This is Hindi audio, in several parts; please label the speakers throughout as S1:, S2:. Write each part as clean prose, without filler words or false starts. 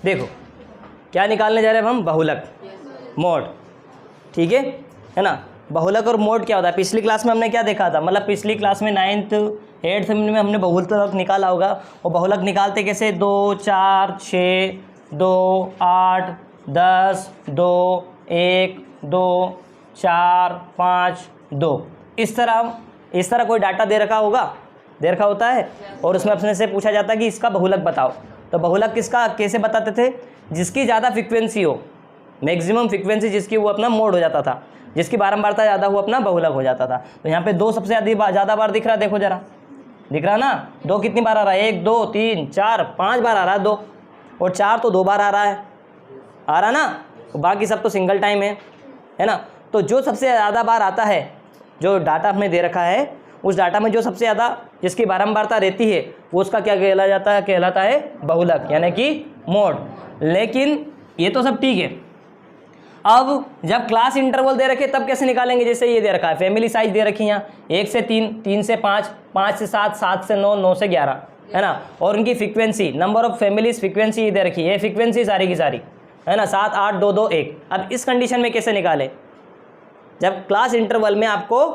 S1: देखो क्या निकालने जा रहे हैं अब हम, बहुलक, मोड, ठीक है ना। बहुलक और मोड क्या होता है, पिछली क्लास में हमने क्या देखा था, मतलब पिछली क्लास में 9th 8th में हमने बहुलक निकाला होगा। और बहुलक निकालते कैसे, 2 4 6 2 8 10 2 1 2 4 5 2, इस तरह कोई डाटा दे रखा होता है और उसमें अपने से पूछा जाता है कि इसका बहुलक बताओ। तो बहुलक किसका कैसे बताते थे, जिसकी ज़्यादा फ्रिक्वेंसी हो, मैक्सिमम फ्रिक्वेंसी जिसकी, वो अपना मोड हो जाता था, जिसकी बारंबारता ज़्यादा हो अपना बहुलक हो जाता था। तो यहाँ पे 2 सबसे ज़्यादा बार दिख रहा है, देखो जरा, दिख रहा ना, 2 कितनी बार आ रहा है, 1 2 3 4 5 बार आ रहा है 2, और 4 तो 2 बार आ रहा ना, तो बाकी सब तो सिंगल टाइम है ना। तो जो सबसे ज़्यादा बार आता है, जो डाटा हमने दे रखा है, उस डाटा में जो सबसे ज़्यादा जिसकी बारंबारता रहती है, वो उसका क्या कहलाता है बहुलक, यानी कि मोड। लेकिन ये तो सब ठीक है, अब जब क्लास इंटरवल दे रखे तब कैसे निकालेंगे, जैसे ये दे रखा है, फैमिली साइज दे रखी है यहाँ 1 से 3, 3 से 5, 5 से 7, 7 से 9, 9 से 11, है ना। और उनकी frequency, number of families frequency दे रखी है, ये फ्रीक्वेंसी सारी की सारी, है ना, 7 8 2 2 1। अब इस कंडीशन में कैसे निकालें, जब क्लास इंटरवल में आपको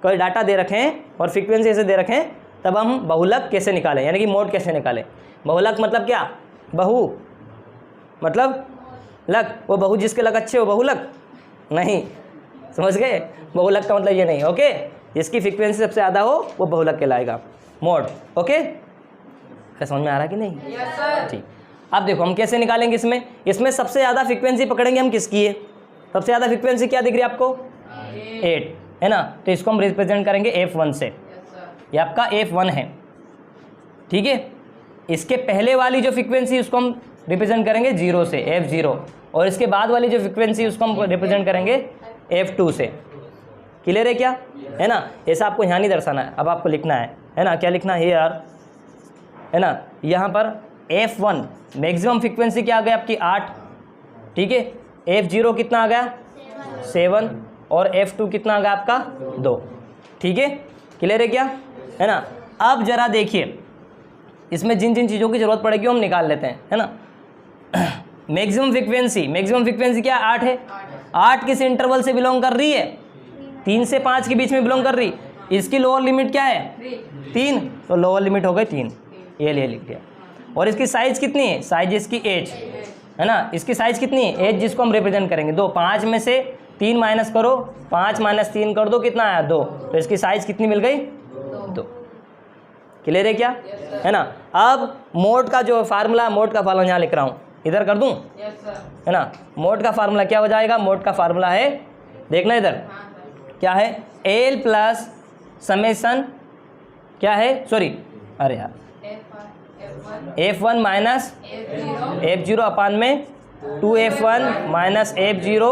S1: कोई डाटा दे रखें और फ्रीक्वेंसी ऐसे दे रखें, तब हम बहुलक कैसे निकालें, यानी कि मोड कैसे निकालें। बहुलक मतलब क्या, बहु मतलब लक, वो बहु जिसके लक अच्छे हो बहुलक नहीं, समझ गए, बहुलक का मतलब ये नहीं, ओके, जिसकी फ्रीक्वेंसी सबसे ज़्यादा हो वो बहुलक कहलाएगा, मोड, ओके। समझ में आ रहा कि नहीं,
S2: यस सर।
S1: ठीक। अब देखो हम कैसे निकालेंगे, इसमें सबसे ज़्यादा फ्रीक्वेंसी पकड़ेंगे हम किसकी है, सबसे ज़्यादा फ्रीक्वेंसी क्या दिख रही है आपको, 8, है ना। तो इसको हम रिप्रेजेंट करेंगे F1 से, ये आपका F1 है, ठीक है। इसके पहले वाली जो फ्रीक्वेंसी उसको हम रिप्रेजेंट करेंगे 0 से, F0, और इसके बाद वाली जो फ्रीक्वेंसी उसको हम रिप्रेजेंट करेंगे F2 से। क्लियर है क्या, है ना। ऐसा आपको यहाँ नहीं दर्शाना है, अब आपको लिखना है ना, क्या लिखना है यार, है ना। यहाँ पर F1 मैक्सिमम फ्रीक्वेंसी क्या आ गया आपकी 8, ठीक है। F0 कितना आ गया 7, और F2 कितना आ गया आपका 2, ठीक है। क्लियर है क्या, है ना। अब जरा देखिए इसमें जिन जिन चीज़ों की ज़रूरत पड़ेगी हम निकाल लेते हैं, है ना। मैक्सिमम फ्रीक्वेंसी क्या 8 है, 8 किस इंटरवल से बिलोंग कर रही है, 3 से 5 के बीच में बिलोंग कर रही। इसकी लोअर लिमिट क्या है 3, तो लोअर लिमिट हो गई 3, ये लिख दिया। और इसकी साइज कितनी है, साइज इसकी एज, है ना, इसकी साइज कितनी है, एज जिसको हम रिप्रेजेंट करेंगे 2, 5 में से 3 माइनस करो, 5 माइनस 3 कर दो, कितना आया 2, तो इसकी साइज कितनी मिल गई 2। क्लियर है क्या, है ना। अब मोड का फार्मूला यहाँ लिख रहा हूँ, इधर कर दूँ, है ना। मोड का फार्मूला क्या हो जाएगा, मोड का फार्मूला है, देखना इधर क्या है, एल प्लस समेसन क्या है, सॉरी अरे यार, F1 माइनस F0 अपान में 2F1 minus F0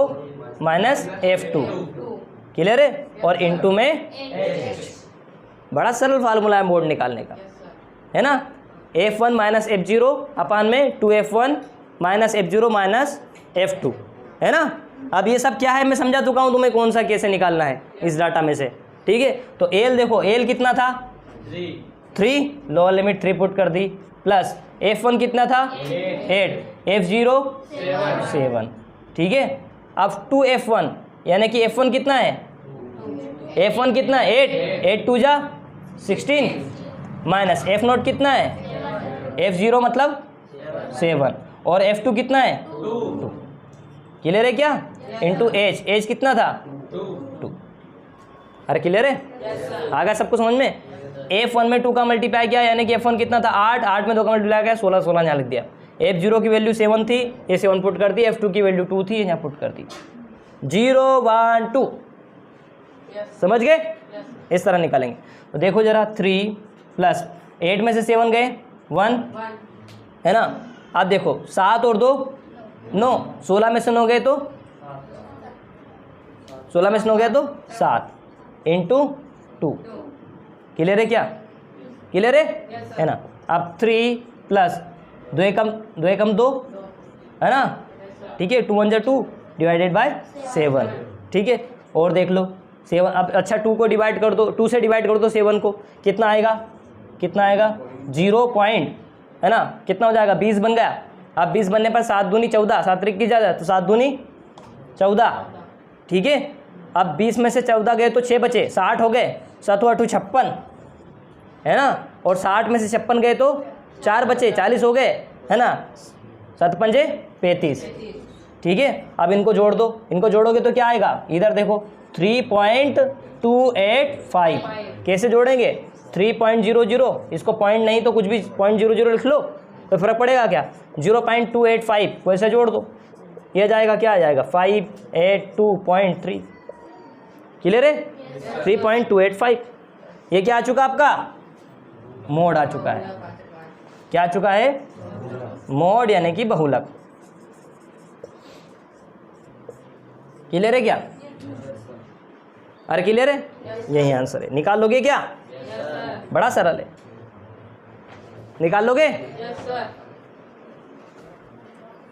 S1: minus F2, clear है, और इनटू में H। बड़ा सरल फार्मूला है मोड निकालने का, है ना। F1 माइनस F0 अपान में 2F1 minus F0 minus F2, है ना। अब ये सब क्या है मैं समझा चुका हूँ तुम्हें, कौन सा कैसे निकालना है इस डाटा में से, ठीक है। तो एल देखो, एल कितना था 3, लोअर लिमिट 3 पुट कर दी, प्लस F1 कितना था 8, F0 7, ठीक है। अब 2F1 यानी कि F1 कितना है, F1 कितना 8 2 जा 16, माइनस F0 कितना है, F0 मतलब 7, और F2 कितना है 2, क्लियर है क्या, इंटू एज कितना था 2। अरे क्लियर है, आ गया सबको समझ में। F1 में 2 का मल्टीप्लाई किया, यानी कि F1 कितना था 8 में 2 का मल्टीप्लाई किया 16 यहाँ लिख दिया। F0 की वैल्यू 7 थी, ये 7 पुट कर दी, F2 की वैल्यू 2 थी, यहाँ पुट कर दी, 0 1 2, समझ गए, इस तरह निकालेंगे। तो देखो जरा 3 प्लस 8 में से 7 गए 1, है ना। अब देखो 7 और 2 9, 16 में से 9 गए तो 16 में से 9 गया तो 7 इंटू 2, क्लियर है क्या, क्लियर है ना। अब 3 प्लस 2 एकम 2, है ना, ठीक है, 2 1 जा 2 डिवाइडेड बाय 7, ठीक है। और देख लो 7, अब अच्छा 2 को डिवाइड कर दो, 2 से डिवाइड कर दो 7 को, कितना आएगा 0 पॉइंट, है ना, कितना हो जाएगा 20 बन गया, अब 20 बनने पर 7 दूनी 14, 7 त्रिक की ज़्यादा तो 7 दूनी 14, ठीक है। अब 20 में से 14 गए तो 6 बचे, 60 हो गए, 7 8 56 है ना, और 60 में से 56 गए तो 4 बचे, 40 हो गए, है ना, 7 पंजे 35, ठीक है। अब इनको जोड़ दो, इनको जोड़ोगे तो क्या आएगा, इधर देखो 3.285, कैसे जोड़ेंगे 3.00, इसको पॉइंट नहीं तो कुछ भी 0.00 लिख लो तो फर्क पड़ेगा क्या, 0.285 वैसे जोड़ दो, ये जाएगा क्या आ जाएगा 582.3, क्लियर है, 3.285। ये क्या आ चुका आपका, मोड आ चुका है, क्या आ चुका है, मोड यानी कि बहुलक। क्लियर है क्या, अरे क्लियर है, यही आंसर है, निकाल लोगे क्या, बड़ा सरल है, निकाल लोगे।